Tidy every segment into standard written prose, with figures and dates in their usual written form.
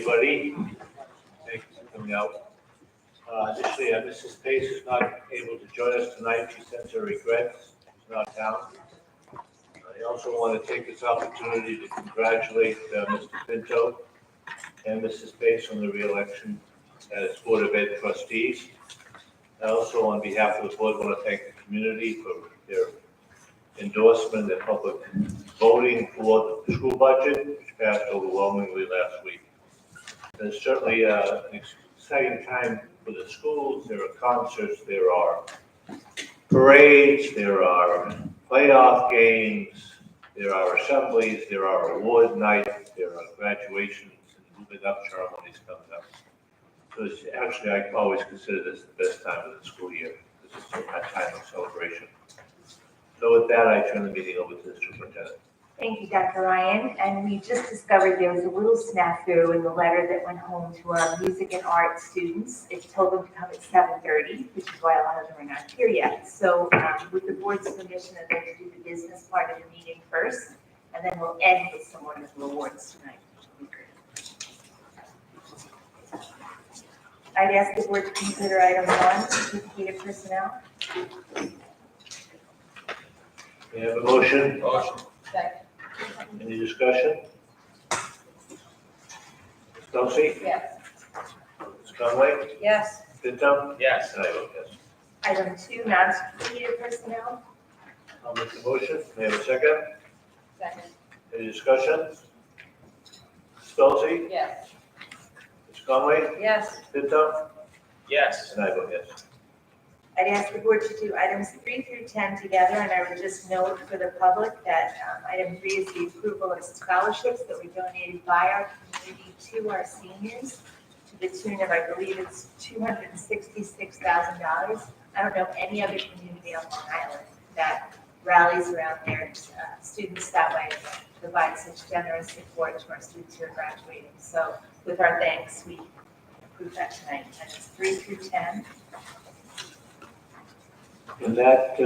everybody. Thank you for coming out. Initially, Mrs. Pace is not able to join us tonight. She sends her regrets. She's not down. I also want to take this opportunity to congratulate Mr. Pinto and Mrs. Pace on the re-election as Board of Ed trustees. I also, on behalf of the board, want to thank the community for their endorsement, their public voting for the school budget, which passed overwhelmingly last week. It's certainly an exciting time for the schools. There are concerts, there are parades, there are playoff games, there are assemblies, there are award nights, there are graduations and moving up ceremonies coming up. So it's actually, I always consider this the best time of the school year. This is a time of celebration. So with that, I turn the meeting over to the superintendent. Thank you, Dr. Ryan. And we just discovered there was a little snafu in the letter that went home to our music and art students. It told them to come at 7:30, which is why a lot of them are not here yet. So with the board's permission, I'd like to do the business part of the meeting first, and then we'll end with some wonderful awards tonight. I'd ask the board to consider item 1, heated personnel. We have a motion. Motion. Second. Any discussion? Ms. Delsey? Yes. Ms. Conway? Yes. Pinto? Yes. And I vote yes. Item 2, non-heated personnel. I'll make the motion. May I have a second? Second. Any discussion? Ms. Delsey? Yes. Ms. Conway? Yes. Pinto? Yes. And I vote yes. I'd ask the board to do items 3 through 10 together, and I would just note for the public that item 3 is the approval of scholarships that we donated by our community to our seniors to the tune of, I believe it's $266,000. I don't know any other community on Long Island that rallies around their students that way, provide such generous support to our students who are graduating. So with our thanks, we approve that tonight. Items 3 through 10. And that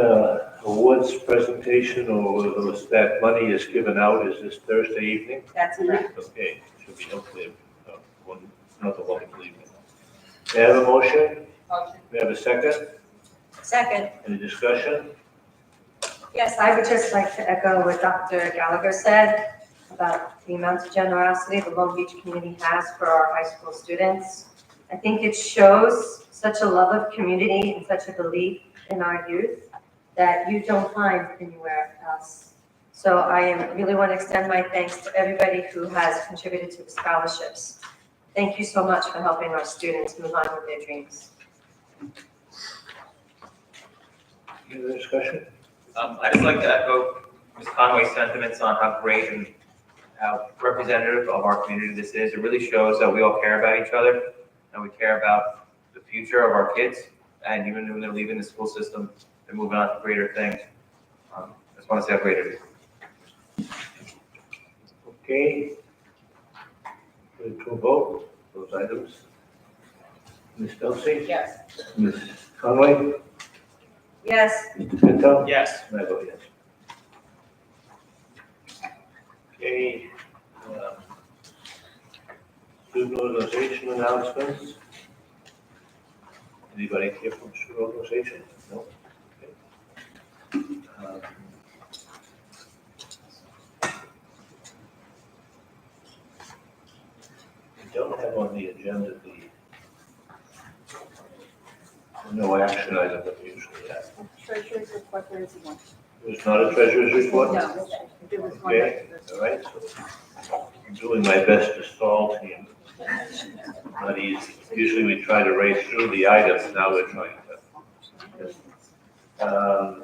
awards presentation or that money is given out is this Thursday evening? That's correct. Okay, should be hopefully another wonderful evening. May I have a motion? Motion. May I have a second? Second. Any discussion? Yes, I would just like to echo what Dr. Gallagher said about the amount of generosity the Long Beach community has for our high school students. I think it shows such a love of community and such a belief in our youth that you don't find anywhere else. So I really want to extend my thanks to everybody who has contributed to the scholarships. Thank you so much for helping our students move on with their dreams. Any other discussion? I'd just like to echo Ms. Conway's sentiments on how great and how representative of our community this is. It really shows that we all care about each other and we care about the future of our kids. And even when they're leaving the school system, they're moving on to greater things. I just want to say how great it is. Okay. Put it to a vote, those items. Ms. Delsey? Yes. Ms. Conway? Yes, Mr. Pinto? Yes. And I vote yes. Okay. Student organization announcements. Anybody here from student organization? No? Okay. We don't have on the agenda no action item that we usually have. Treasurer's report, there is one. There's not a treasurer's report? No, there was one. Okay, all right, so I'm doing my best to stall team. Not easy. Usually we try to race through the items, now we're trying to.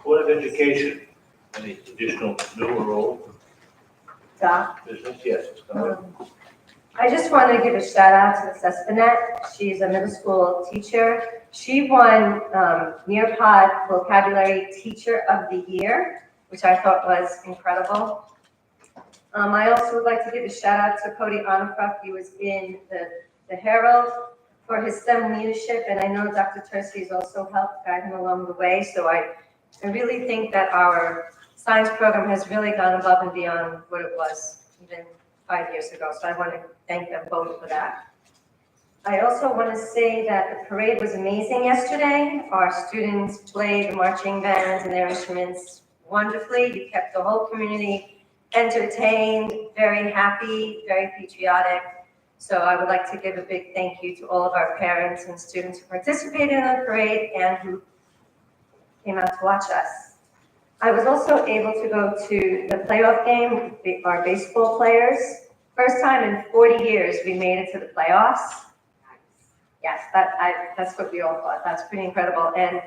Board of Education, any additional new or old Doc. business? Yes, it's coming. I just want to give a shout out to Ms. Espinette. She's a middle school teacher. She won Nearpod Vocabulary Teacher of the Year, which I thought was incredible. I also would like to give a shout out to Cody Onifruck. He was in the Herald for his STEM leadership, and I know Dr. Tercy has also helped guide him along the way. So I really think that our science program has really gone above and beyond what it was even 5 years ago, so I want to thank them both for that. I also want to say that the parade was amazing yesterday. Our students played the marching bands and their instruments wonderfully. You kept the whole community entertained, very happy, very patriotic. So I would like to give a big thank you to all of our parents and students who participated in the parade and who came out to watch us. I was also able to go to the playoff game with our baseball players. First time in 40 years we made it to the playoffs. Yes, that's what we all thought. That's pretty incredible. And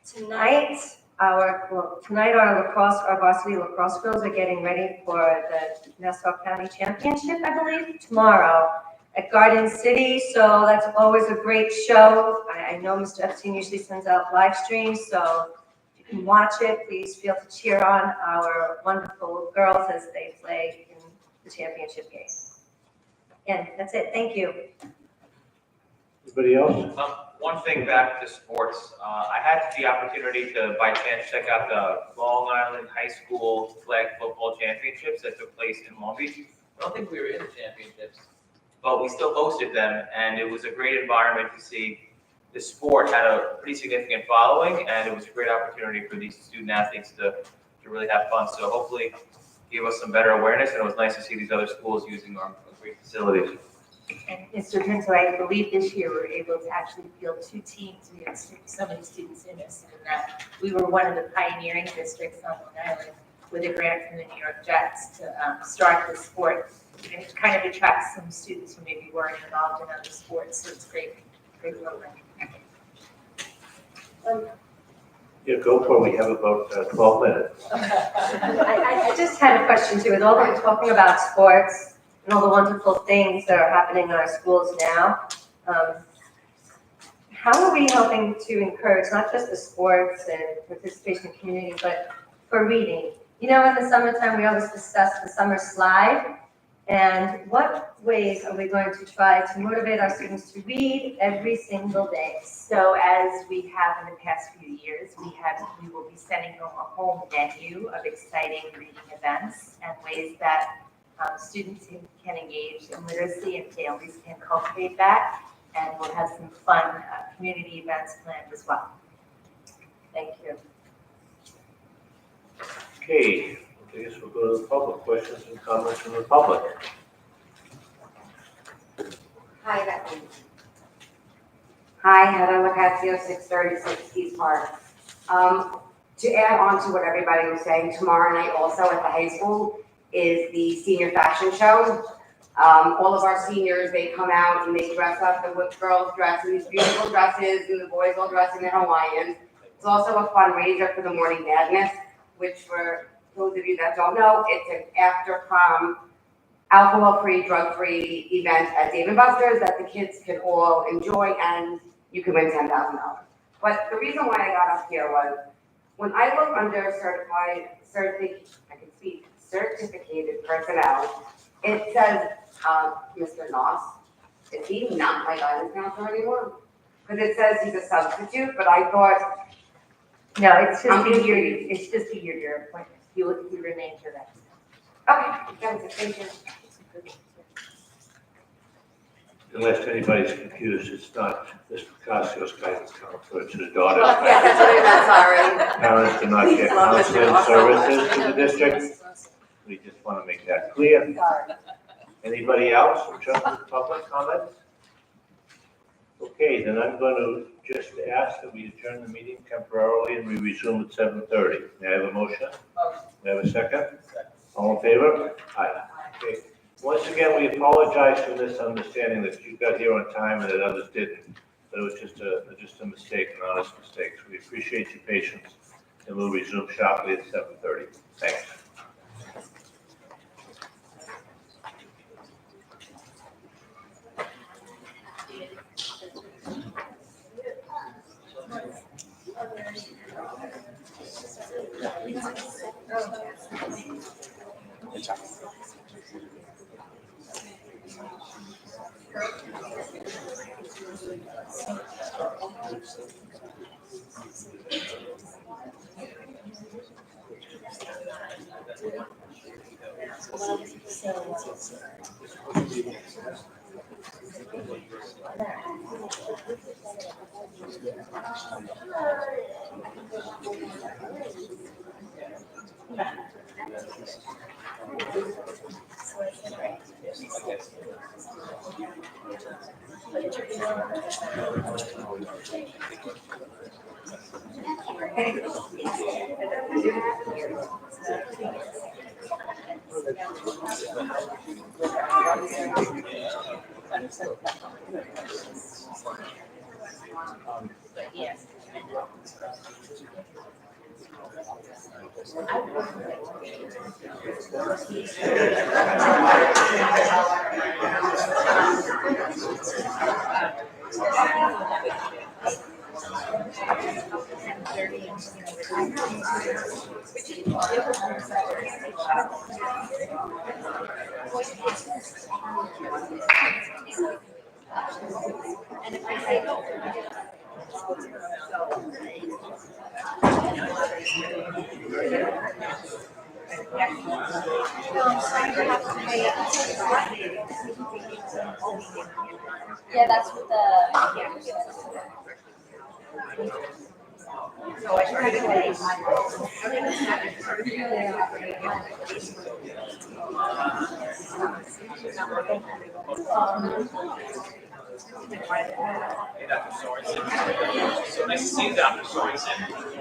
tonight, our varsity lacrosse girls are getting ready for the Nassau County Championship, I believe, tomorrow at Garden City. So that's always a great show. I know Mr. Epstein usually sends out live streams, so if you can watch it, please feel to cheer on our wonderful girls as they play in the championship game. And that's it. Thank you. Anybody else? One thing back to sports, I had the opportunity to, by chance, check out the Long Island High School Flag Football Championships that took place in Long Beach. I don't think we were in the championships, but we still hosted them, and it was a great environment to see. The sport had a pretty significant following, and it was a great opportunity for these student athletes to really have fun. So hopefully, gave us some better awareness, and it was nice to see these other schools using our great facilities. And Mr. Pinto, I believe this year we were able to actually field 2 teams. We had so many students interested in that. We were one of the pioneering districts on Long Island with a grant from the New York Jets to start the sport. And it kind of attracts some students who maybe weren't involved in other sports, so it's great program. Yeah, go for it. We have about 12 minutes. I just had a question too. With all that we're talking about sports and all the wonderful things that are happening in our schools now, how are we helping to encourage not just the sports and participation in the community, but for reading? You know, in the summertime, we always discuss the summer slide. And what ways are we going to try to motivate our students to read every single day? So as we have in the past few years, we will be sending them a whole menu of exciting reading events and ways that students can engage in literacy and families can cultivate that. And we'll have some fun community events planned as well. Thank you. Okay, I guess we'll go to the public. Questions and comments from the public. Hi, Becky. Hi, Heather Lucasio, 636 East Park. To add on to what everybody was saying, tomorrow night also at the high school is the senior fashion show. All of our seniors, they come out and they dress up. The girls dress in these beautiful dresses and the boys all dress in their Hawaiians. It's also a fundraiser for the Morning Madness, which for those of you that don't know, it's an after prom, alcohol-free, drug-free event at Dave & Buster's that the kids can all enjoy and you can win $10,000. But the reason why I got up here was when I look under certificated personnel, it says, Mr. Noss. Is he not my guidance counselor anymore? Because it says he's a substitute, but I thought, No, it's just a year appointment. You remain to that. okay, that was it, thank you. Unless anybody's confused, it's not Mr. Picassio's guidance counselor, it's his daughter. Yeah, that's what I meant, sorry. Parents do not get counseling services to the district. We just want to make that clear. Sorry. Anybody else or just the public comments? Okay, then I'm going to just ask that we adjourn the meeting temporarily and we resume at 7:30. May I have a motion? May I have a second? All in favor? Aye. Okay. Once again, we apologize for this understanding that you got here on time and that others didn't. But it was just a mistake, an honest mistake. So we appreciate your patience and we'll resume sharply at 7:30. Thanks. Yeah, that's what the. Hey, Dr. Sorensen. So nice to see you, Dr. Sorensen.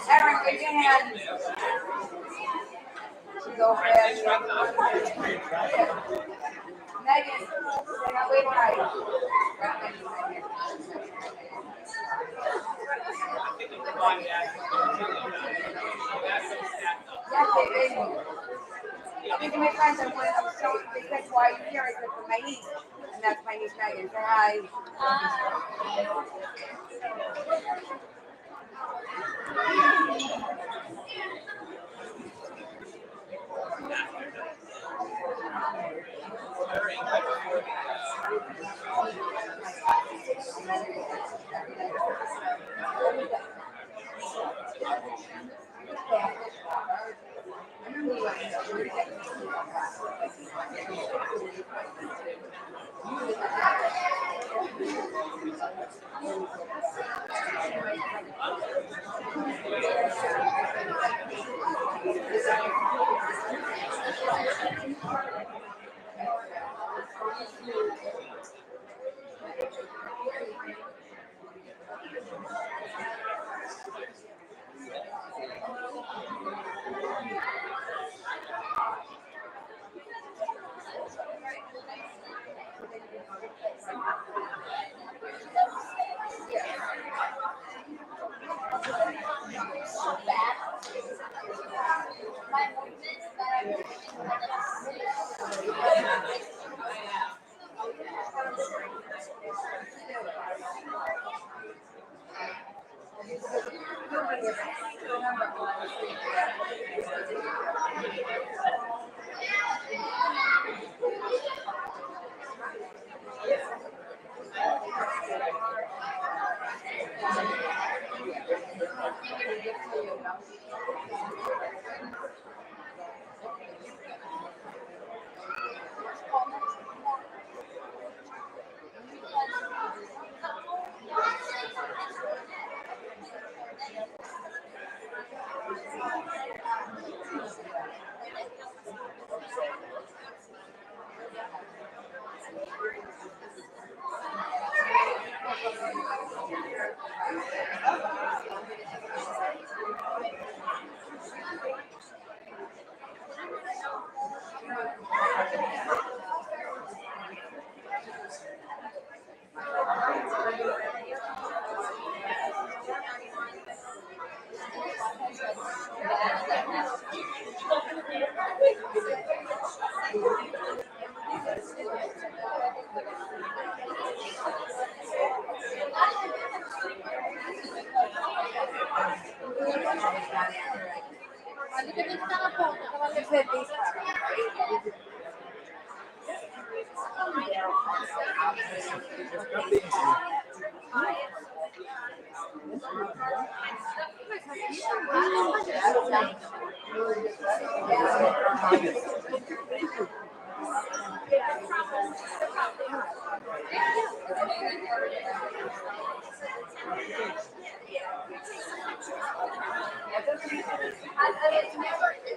Sharon, raise your hand. She's over there. Megan, wait, right. Yes, baby. These are my friends. I'm so they said, why are you here? I said, for my niece. And that's my niece Megan. Say hi.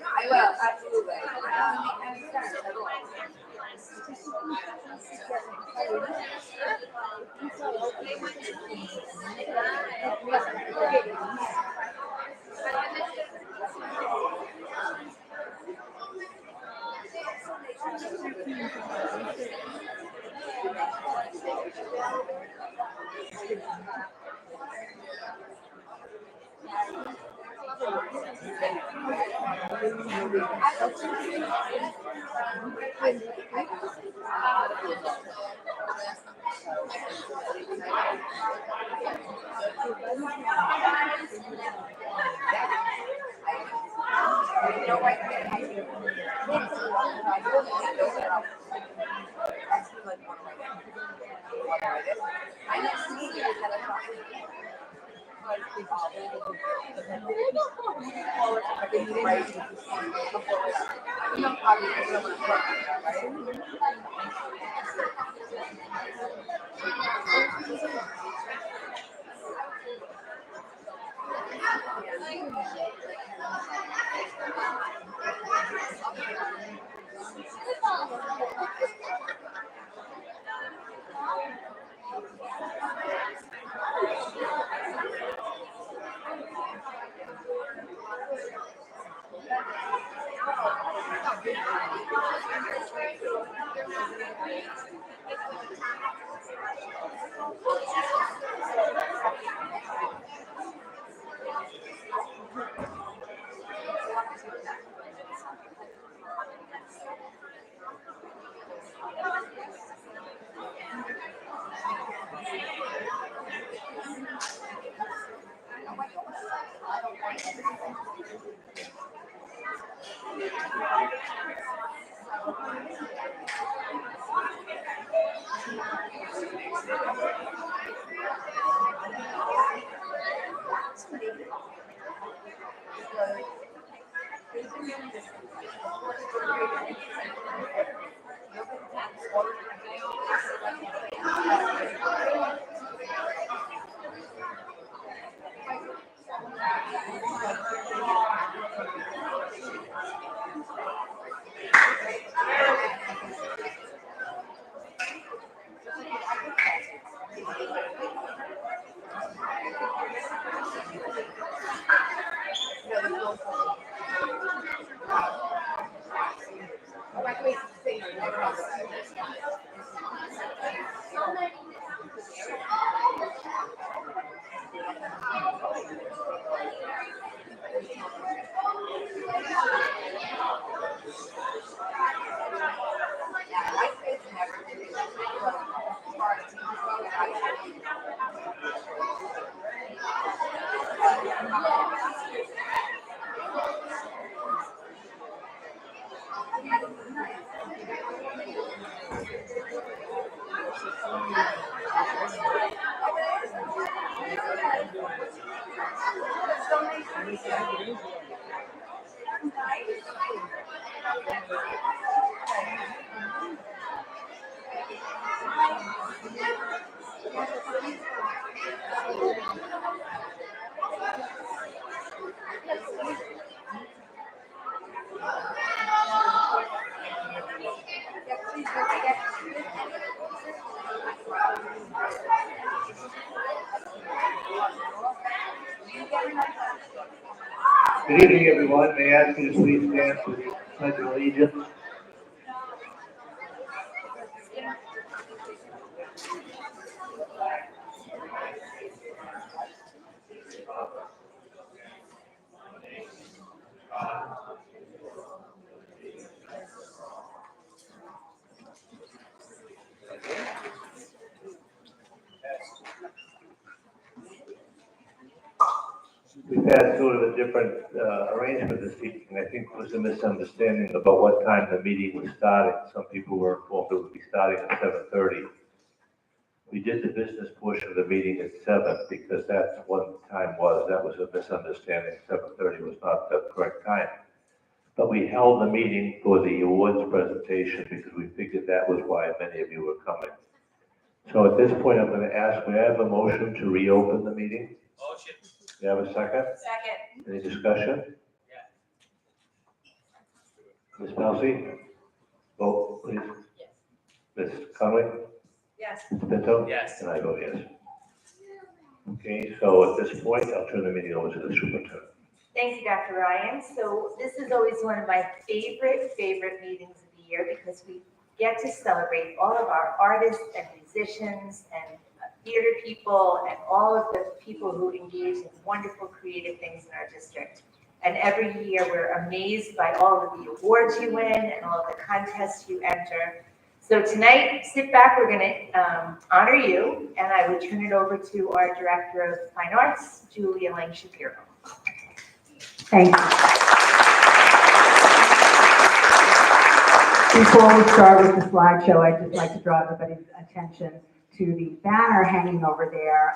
I will, absolutely. Good evening, everyone. May I ask you to please stand for the Pledge of Allegiance? We've had sort of a different arrangement this evening. I think there was a misunderstanding about what time the meeting was starting. Some people were informed it would be starting at 7:30. We did the business portion of the meeting at 7 because that's what the time was. That was a misunderstanding. 7:30 was not the correct time. But we held the meeting for the awards presentation because we figured that was why many of you were coming. So at this point, I'm going to ask, may I have a motion to reopen the meeting? Motion. Do you have a second? Second. Any discussion? Ms. Melzi? Vote, please. Yes. Ms. Conway? Yes. Ms. Pinto? Yes. And I vote yes. Okay, so at this point, I'll turn the meeting over to the superintendent. Thank you, Dr. Ryan. So this is always one of my favorite meetings of the year because we get to celebrate all of our artists and musicians and theater people and all of the people who engage in wonderful creative things in our district. And every year we're amazed by all of the awards you win and all of the contests you enter. So tonight, sit back, we're gonna honor you, and I would turn it over to our Director of Fine Arts, Julia Lang Shapiro. Thank you. Before we start with the slideshow, I'd just like to draw everybody's attention to the banner hanging over there.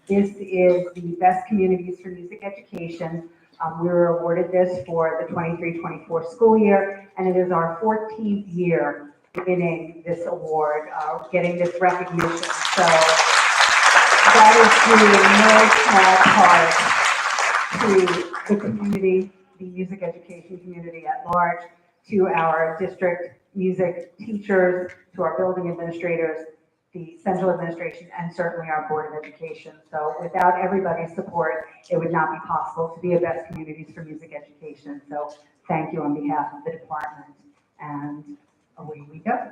This is the Best Communities for Music Education. We were awarded this for the 23-24 school year, and it is our 14th year winning this award, getting this recognition. So that is due in no small part to the community, the music education community at large, to our district music teachers, to our building administrators, the central administration, and certainly our Board of Education. So without everybody's support, it would not be possible to be a Best Communities for Music Education. So thank you on behalf of the department. And away we go.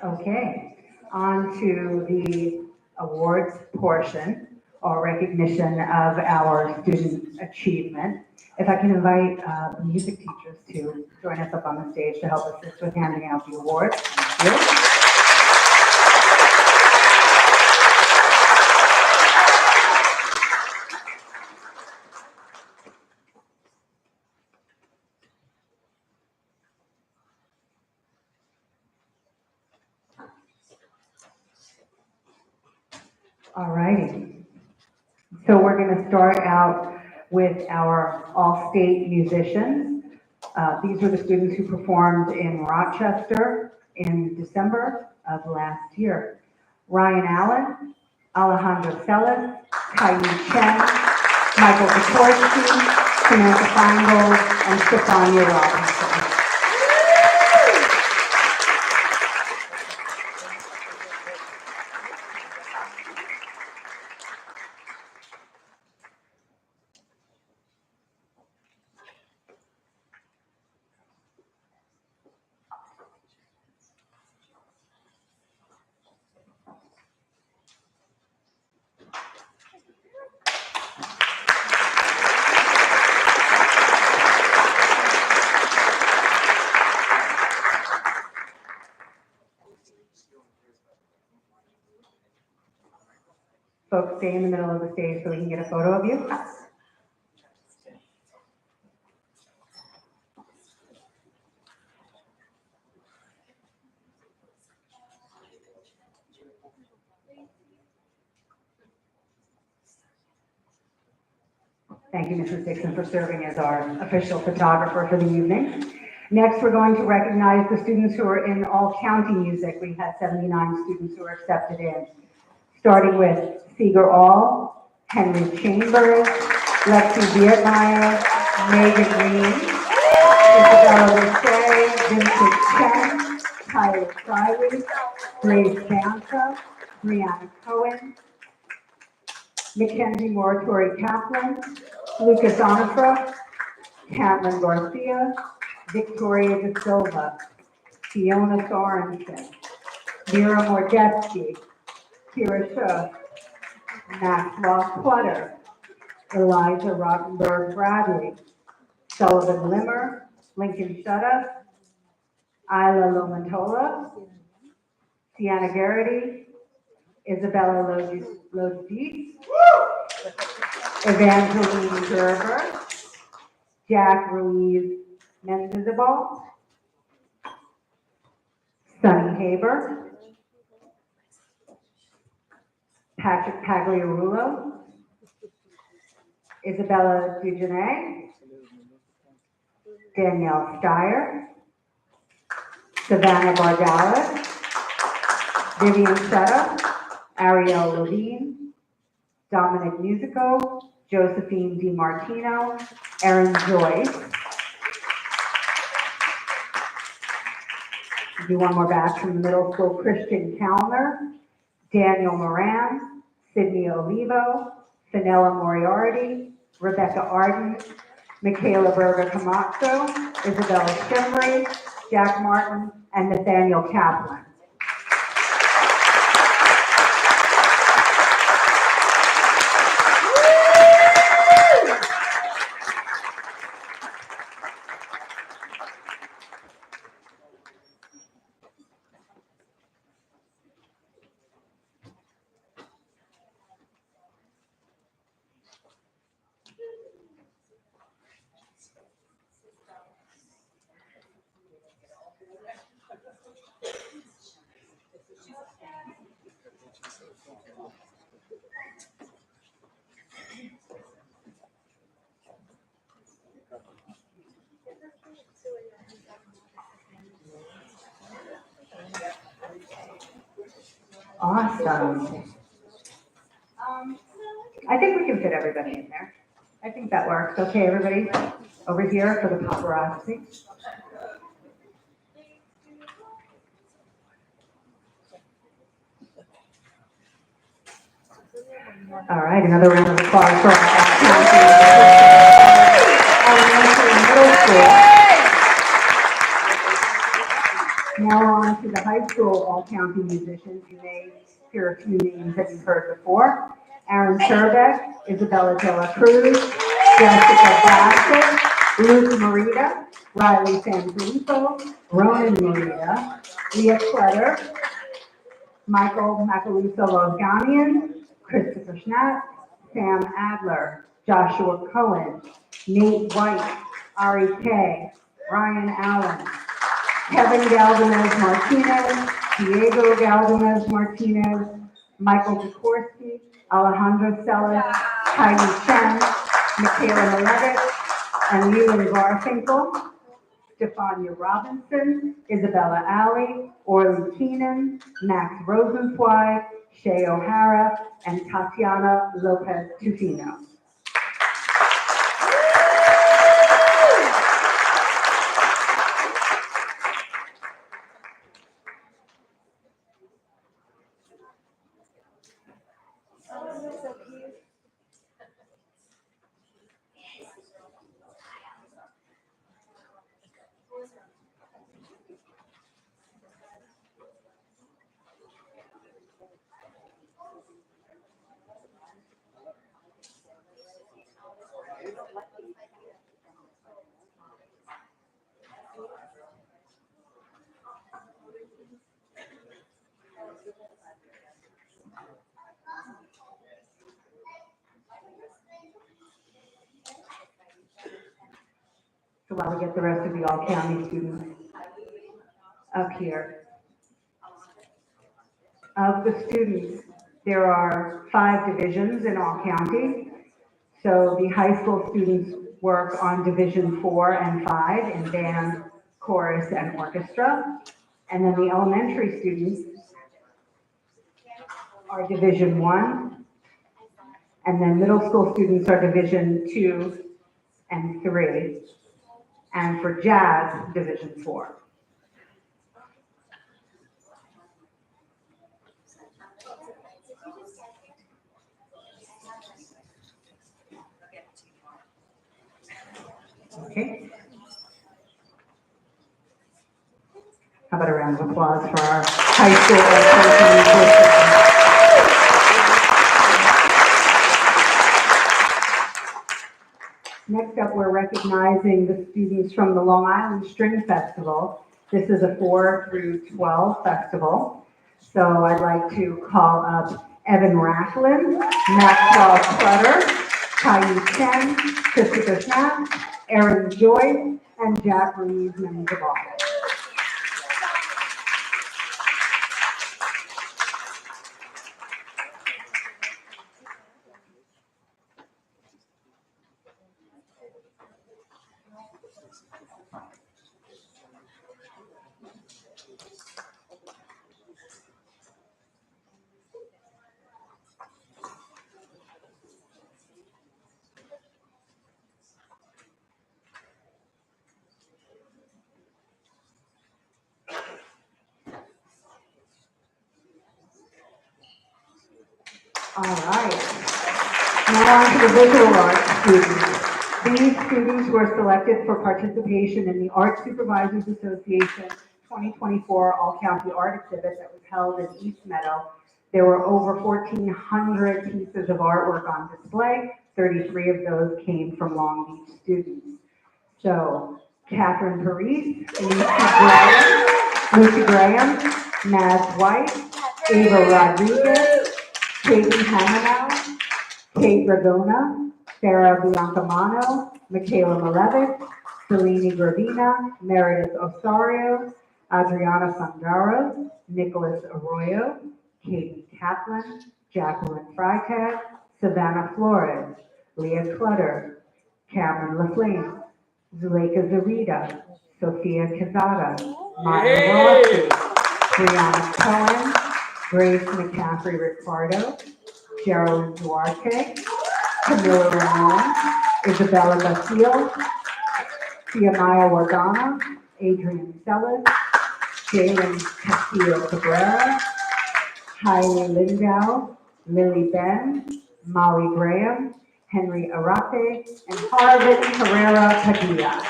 Okay, on to the awards portion or recognition of our student achievement. If I can invite the music teachers to join us up on the stage to help assist with handing out the awards. Thank you. All righty. So we're going to start out with our all-state musicians. These were the students who performed in Rochester in December of last year. Ryan Allen, Alejandro Celis, Kylie Chen, Michael Kotorski, Samantha Feingold, and Stefania Robinson. Folks, stay in the middle of the stage so we can get a photo of you. Thank you, Mrs. Dixon, for serving as our official photographer for the evening. Next, we're going to recognize the students who are in all-county music. We had 79 students who were accepted in, starting with Seeger All, Henry Chambers, Lexi Vietmeyer, Megan Green, Isabella Lachey, Vincent Chen, Tyler Friley, Grace Banta, Brianna Cohen, Mackenzie Moratori Kaplan, Lucas Onifra, Catlin Garcia, Victoria De Silva, Fiona Sorensen, Mira Mordetsky, Kira Schuh, Maxwell Clutter, Eliza Rottenberg Bradley, Sullivan Limmer, Lincoln Shutta, Isla Lomantola, Sienna Garrity, Isabella Lodis, Evangeline Gerber, Jack Ruiz Mendizabal, Sunny Haber, Patrick Pagliarulo, Isabella Dugenay, Danielle Steyer, Savannah Bardalis, Vivian Setta, Ariel Levine, Dominic Musico, Josephine DiMartino, Erin Joyce. Do one more batch from the middle school, Christian Kalner, Daniel Moran, Sydney Olivo, Fenella Moriarty, Rebecca Arden, Michaela Berger Camacho, Isabella Schembri, Jack Martin, and Nathaniel Kaplan. Awesome. I think we can fit everybody in there. I think that works. Okay, everybody over here for the paparazzi. All right, another round of applause for our elementary and middle school. Now on to the high school all-county musicians. You may hear a few names that you've heard before. Aaron Sherbeck, Isabella De La Cruz, Jessica Bassett, Luke Marita, Riley Sanfilippo, Ronan Marita, Leah Kletter, Michael Macaluso Lozganian, Christopher Schnapp, Sam Adler, Joshua Cohen, Nate White, Ari Kay, Ryan Allen, Kevin Galvanez Martinez, Diego Galvanez Martinez, Michael Sikorsky, Alejandro Celis, Heidi Chen, Michaela Malevich, and Leland Garfinkel, Stefania Robinson, Isabella Alley, Orly Keenan, Max Rosenzweig, Shay O'Hara, and Tatiana Lopez Tufino. So while we get the rest of the all-county students up here. Of the students, there are 5 divisions in all county. So the high school students work on Division 4 and 5 in band, chorus, and orchestra. And then the elementary students are Division 1. And then middle school students are Division 2 and 3. And for jazz, Division 4. Okay. How about a round of applause for our high school. Next up, we're recognizing the students from the Long Island String Festival. This is a 4 through 12 festival. So I'd like to call up Evan Racklin, Maxwell Clutter, Kai Chen, Christopher Schnapp, Aaron Joy, and Jack Reeves Menzabar. All right. Now on to the visual arts students. These students were selected for participation in the Art Supervisors Association 2024 All-County Art Exhibit that was held in East Meadow. There were over 1,400 pieces of artwork on display. 33 of those came from Long Beach students. So, Catherine Paris, Lucy Graham, Naz White, Ava Rodriguez, Katie Hamanow, Kate Ragona, Sarah Biancamano, Michaela Malevich, Selene Gravina, Meredith Osario, Adriana Sangaro, Nicholas Arroyo, Katie Kaplan, Jacqueline Freitag, Savannah Flores, Leah Clutter, Cameron LaFlame, Zuleika Zarita, Sophia Quezada, Maya Rossi, Brianna Cohen, Grace McCaffrey Ricardo, Geraldine Duarte, Camilla Ramon, Isabella Bastille, Tiamaya Wardana, Adrian Sellers, Jalen Castillo Cabrera, Hailey Lindau, Lily Ben, Molly Graham, Henry Arate, and Harvard Herrera Padilla.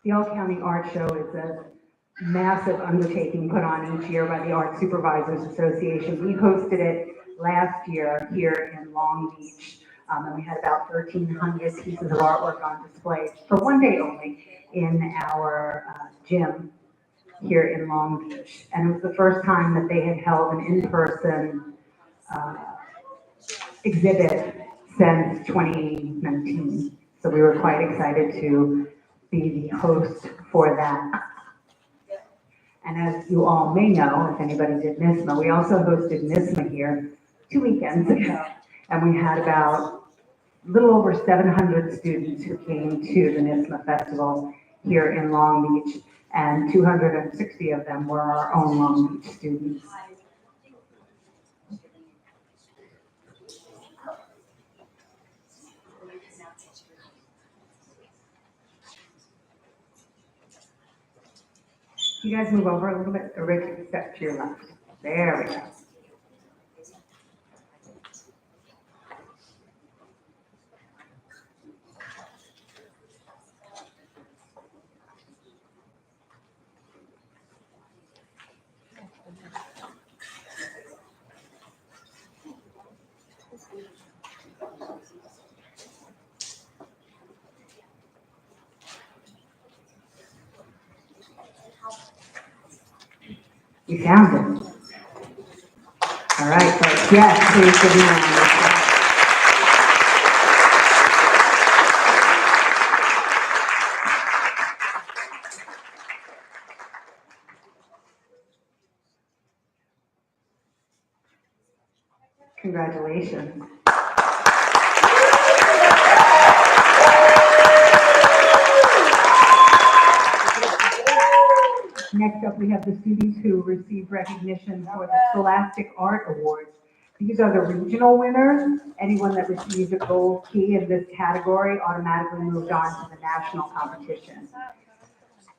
The All-County Art Show is a massive undertaking put on each year by the Art Supervisors Association. We hosted it last year here in Long Beach, and we had about 1,300 pieces of artwork on display for one day only in our gym here in Long Beach. And it was the first time that they had held an in-person exhibit since 2019. So we were quite excited to be the host for that. And as you all may know, if anybody did NISMA, we also hosted NISMA here 2 weekends ago. And we had about a little over 700 students who came to the NISMA Festival here in Long Beach. And 260 of them were our own Long Beach students. You guys move over a little bit, or Rick, step to your left. There we go. You found it. All right, folks. Yes, please give me a round of applause. Congratulations. Next up, we have the students who received recognition for the Scholastic Art Awards. These are the regional winners. Anyone that receives a gold key in this category automatically moved on to the national competition.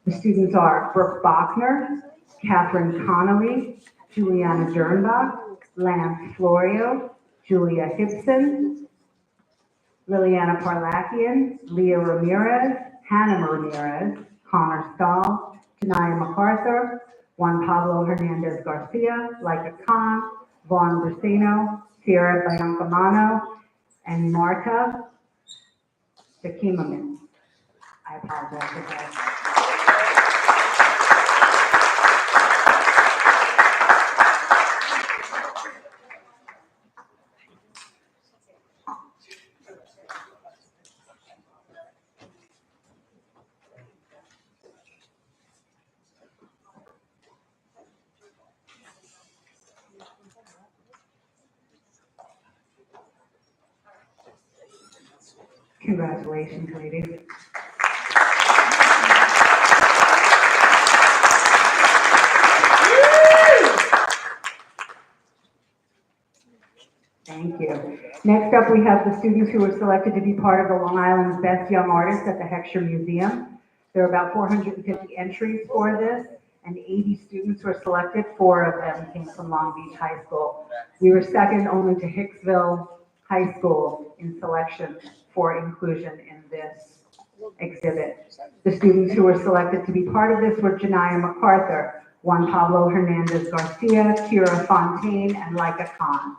The students are Brooke Bachner, Catherine Connolly, Juliana Dernbach, Lance Florio, Julia Hibson, Liliana Parlakian, Leah Ramirez, Hannah Ramirez, Connor Stahl, Janaya MacArthur, Juan Pablo Hernandez Garcia, Laika Khan, Vaughn Brusino, Sierra Biancamano, and Marta Shakimaman. I apologize for that. Congratulations, ladies. Thank you. Next up, we have the students who were selected to be part of the Long Island's Best Young Artists at the Heckscher Museum. There are about 450 entries for this, and 80 students were selected. 4 of them came from Long Beach High School. We were second only to Hicksville High School in selection for inclusion in this exhibit. The students who were selected to be part of this were Janaya MacArthur, Juan Pablo Hernandez Garcia, Kira Fontaine, and Laika Khan.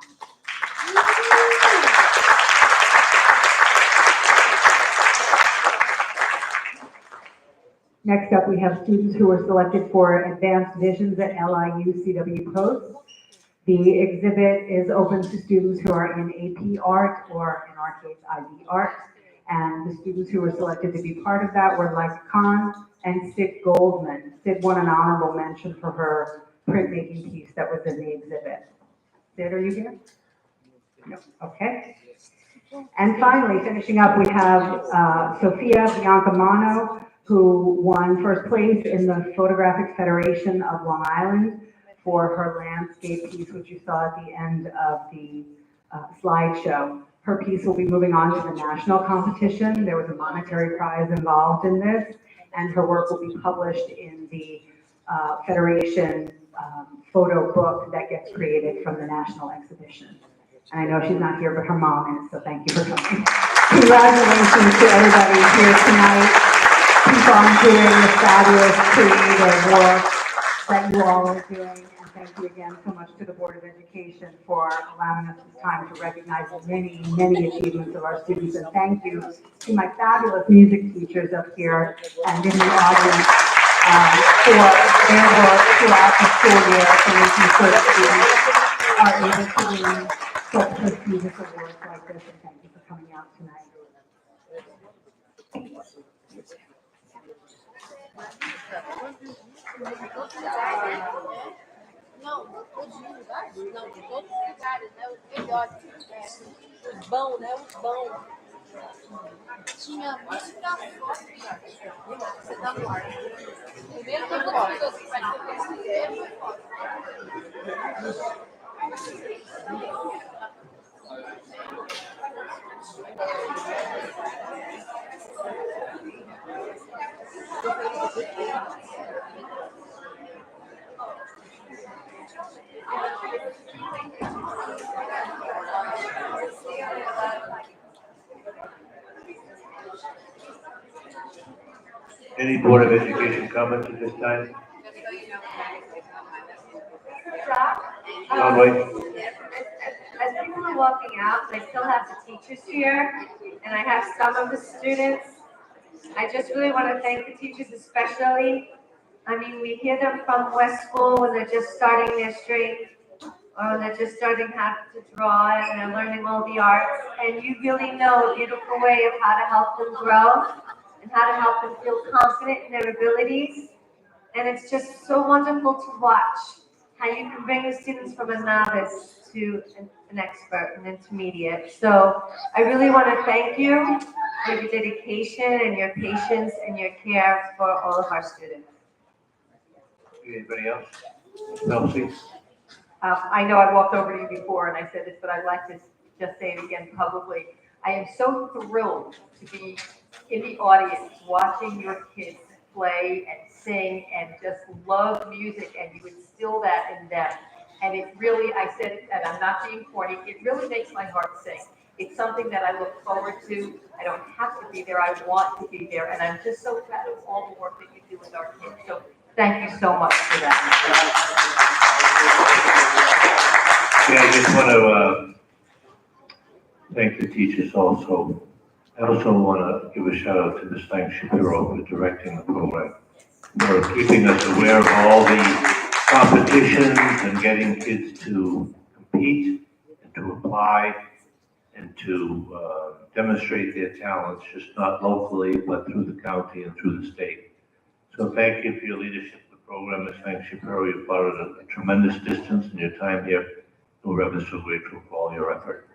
Next up, we have students who were selected for Advanced Visions at LIU CW Post. The exhibit is open to students who are in AP Art, or in our case, IB Art. And the students who were selected to be part of that were Laika Khan and Sid Goldman. Sid won an honorable mention for her printmaking piece that was in the exhibit. Sid, are you here? No. Okay. And finally, finishing up, we have Sophia Biancamano, who won first place in the Photographic Federation of Long Island for her landscape piece, which you saw at the end of the slideshow. Her piece will be moving on to the national competition. There was a monetary prize involved in this, and her work will be published in the Federation photo book that gets created from the national exhibition. And I know she's not here, but her mom is, so thank you for coming. Congratulations to everybody here tonight. Keep on doing the fabulous creative work that you all are doing. And thank you again so much to the Board of Education for allowing us this time to recognize the many, many achievements of our students. And thank you to my fabulous music teachers up here and in the audience for their work throughout the school year, for making sure that students are able to win such prestigious awards like this. And thank you for coming out tonight. Não, todos os lugares? Não, em todos os lugares, né? Os melhores. Os bons, né? Os bons. Tinha muito pra fora. Você tá no ar. Primeiro tem muitas pessoas que participam. Primeiro foi foto. Any Board of Education comments at this time? Conway? As people are walking out, I still have the teachers here, and I have some of the students. I just really want to thank the teachers especially I mean, we hear them from West School when they're just starting their string, or they're just starting how to draw, and they're learning all the arts, and you really know a beautiful way of how to help them grow, and how to help them feel confident in their abilities. And it's just so wonderful to watch how you can bring the students from a novice to an expert, an intermediate. So I really want to thank you for your dedication and your patience and your care for all of our students. Anybody else? No, please. I know I walked over to you before and I said this, but I'd like to just say it again publicly. I am so thrilled to be in the audience watching your kids play and sing and just love music, and you instill that in them. And it really, I said it, and I'm not being corny, it really makes my heart sing. It's something that I look forward to. I don't have to be there, I want to be there, and I'm just so proud of all the work that you do with our kids. So thank you so much for that. Yeah, I just want to thank the teachers also. I also want to give a shout out to Ms. Frank Shapiro for directing the program, for keeping us aware of all the competitions and getting kids to compete and to apply and to demonstrate their talents, just not locally, but through the county and through the state. So thank you for your leadership of the program, Ms. Frank Shapiro. You've brought it a tremendous distance in your time here. We're ever so grateful for all your effort.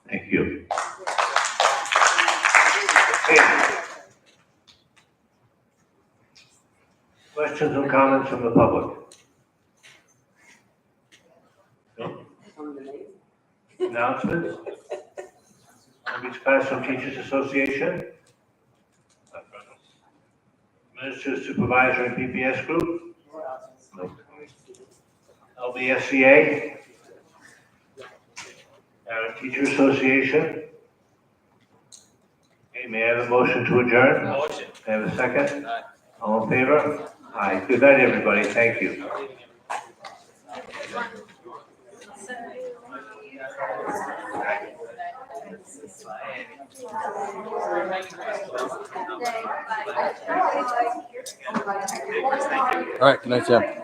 Thank you. Okay. Questions or comments from the public? No? Announcements? Long Beach Classroom Teachers Association? Minister Supervisor and PPS Group? No. LBSCA? Parent Teacher Association? Okay, may I have a motion to adjourn? Motion. May I have a second? All in favor? Aye. Good night, everybody. Thank you. All right, good night, Sam.